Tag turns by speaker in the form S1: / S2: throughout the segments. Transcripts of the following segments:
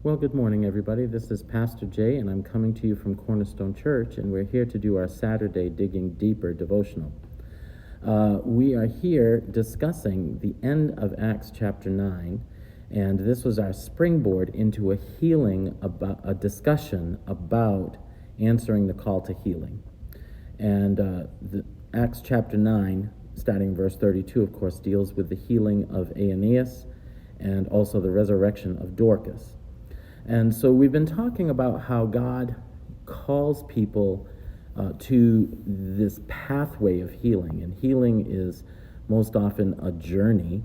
S1: Well, good morning, everybody. This is Pastor Jay, and I'm coming to you from Cornerstone Church, and we're here to do our Saturday Digging Deeper devotional. We are here discussing the end of Acts chapter 9, and this was our springboard into a discussion about answering the call to healing. And Acts chapter 9, starting verse 32, of course, deals with the healing of Aeneas and also the resurrection of Dorcas. And so we've been talking about how God calls people to this pathway of healing. And healing is most often a journey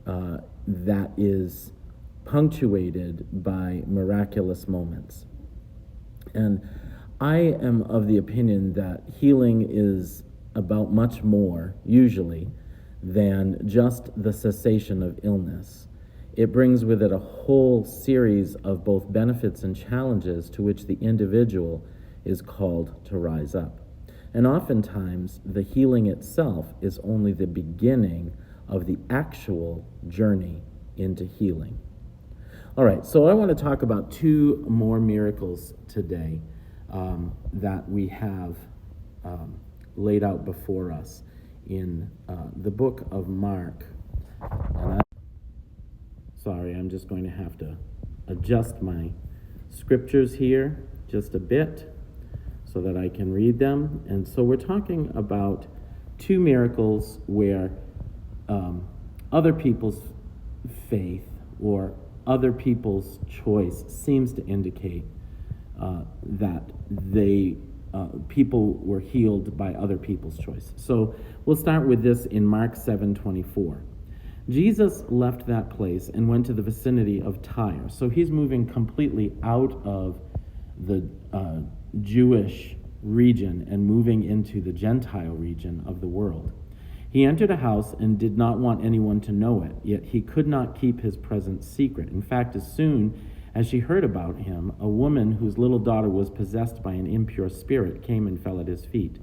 S1: that is punctuated by miraculous moments. And I am of the opinion that healing is about much more, usually, than just the cessation of illness. It brings with it a whole series of both benefits and challenges to which the individual is called to rise up. And oftentimes, the healing itself is only the beginning of the actual journey into healing. All right, so I want to talk about two more miracles today that we have laid out before us in the book of Mark. Sorry, I'm just going to have to adjust my scriptures here just a bit so that I can read them. And so we're talking about two miracles where other people's faith or other people's choice seems to indicate that people were healed by other people's choice. So we'll start with this in Mark 7:24. Jesus left that place and went to the vicinity of Tyre. So he's moving completely out of the Jewish region and moving into the Gentile region of the world. He entered a house and did not want anyone to know it, yet he could not keep his presence secret. In fact, as soon as she heard about him, a woman whose little daughter was possessed by an impure spirit came and fell at his feet.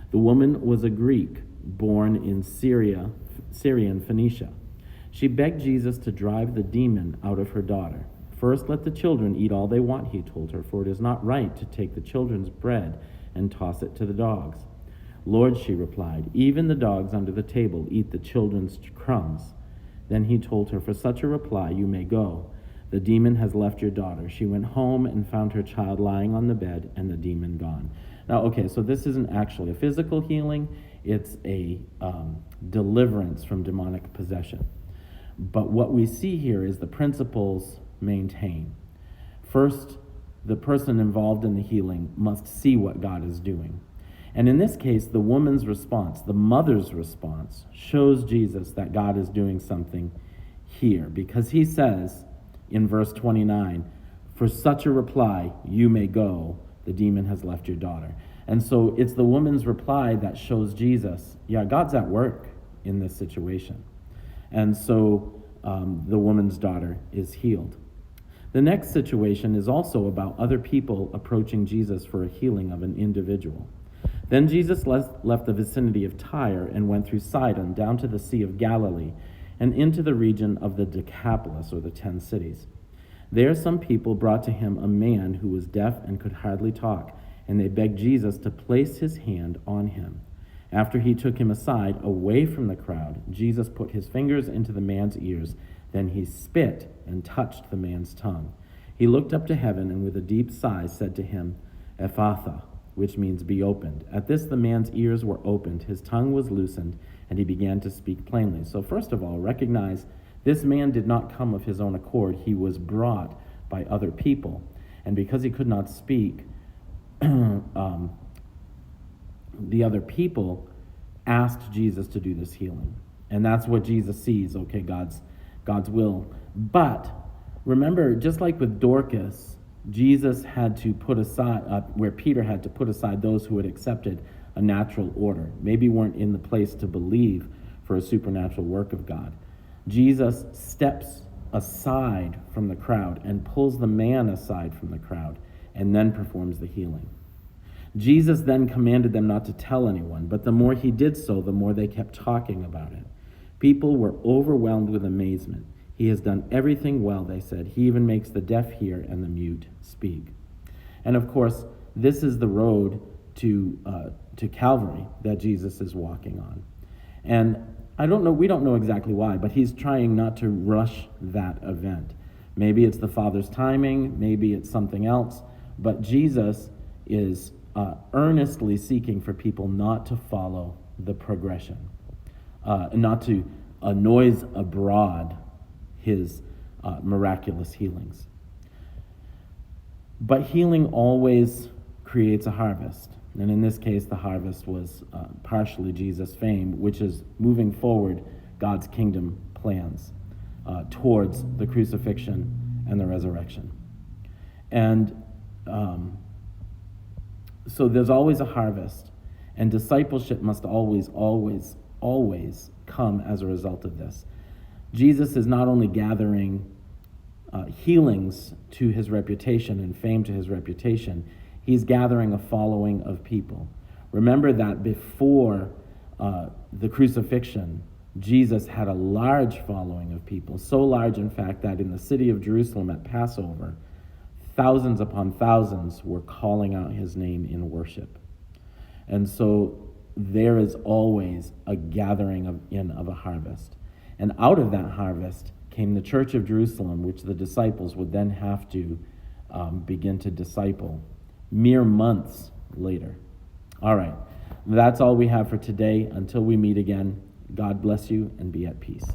S1: The woman was a Greek born in Syria and Phoenicia. She begged Jesus to drive the demon out of her daughter. "First, let the children eat all they want," he told her, "for it is not right to take the children's bread and toss it to the dogs." "Lord," she replied, "even the dogs under the table eat the children's crumbs." Then he told her, "For such a reply you may go. The demon has left your daughter." She went home and found her child lying on the bed and the demon gone. Now, okay, so this isn't actually a physical healing. It's a deliverance from demonic possession. But what we see here is the principles maintain. First, the person involved in the healing must see what God is doing. And in this case, the woman's response, the mother's response, shows Jesus that God is doing something here. Because he says in verse 29, "For such a reply, you may go. The demon has left your daughter." And so it's the woman's reply that shows Jesus, yeah, God's at work in this situation. And so the woman's daughter is healed. The next situation is also about other people approaching Jesus for a healing of an individual. Then Jesus left the vicinity of Tyre and went through Sidon down to the Sea of Galilee and into the region of the Decapolis, or the 10 cities. There some people brought to him a man who was deaf and could hardly talk, and they begged Jesus to place his hand on him. After he took him aside, away from the crowd, Jesus put his fingers into the man's ears. Then he spit and touched the man's tongue. He looked up to heaven and with a deep sigh said to him, "Ephphatha," which means be opened. At this the man's ears were opened, his tongue was loosened, and he began to speak plainly. So first of all, recognize this man did not come of his own accord. He was brought by other people. And because he could not speak, the other people asked Jesus to do this healing. And that's what Jesus sees, okay, God's will. But remember, just like with Dorcas, Jesus had to put aside, where Peter had to put aside those who had accepted a natural order, maybe weren't in the place to believe for a supernatural work of God. Jesus steps aside from the crowd and pulls the man aside from the crowd and then performs the healing. Jesus then commanded them not to tell anyone, but the more he did so, the more they kept talking about it. People were overwhelmed with amazement. He has done everything well, they said. He even makes the deaf hear and the mute speak. And of course, this is the road to Calvary that Jesus is walking on. And we don't know exactly why, but he's trying not to rush that event. Maybe it's the Father's timing, maybe it's something else, but Jesus is earnestly seeking for people not to follow the progression, not to noise abroad his miraculous healings. But healing always creates a harvest. And in this case, the harvest was partially Jesus' fame, which is moving forward God's kingdom plans towards the crucifixion and the resurrection. And so there's always a harvest, and discipleship must always, always, always come as a result of this. Jesus is not only gathering healings to his reputation and fame to his reputation, he's gathering a following of people. Remember that before the crucifixion, Jesus had a large following of people, so large, in fact, that in the city of Jerusalem at Passover, thousands upon thousands were calling out his name in worship. And so there is always a gathering of a harvest. And out of that harvest came the church of Jerusalem, which the disciples would then have to begin to disciple mere months later. All right, that's all we have for today. Until we meet again, God bless you and be at peace.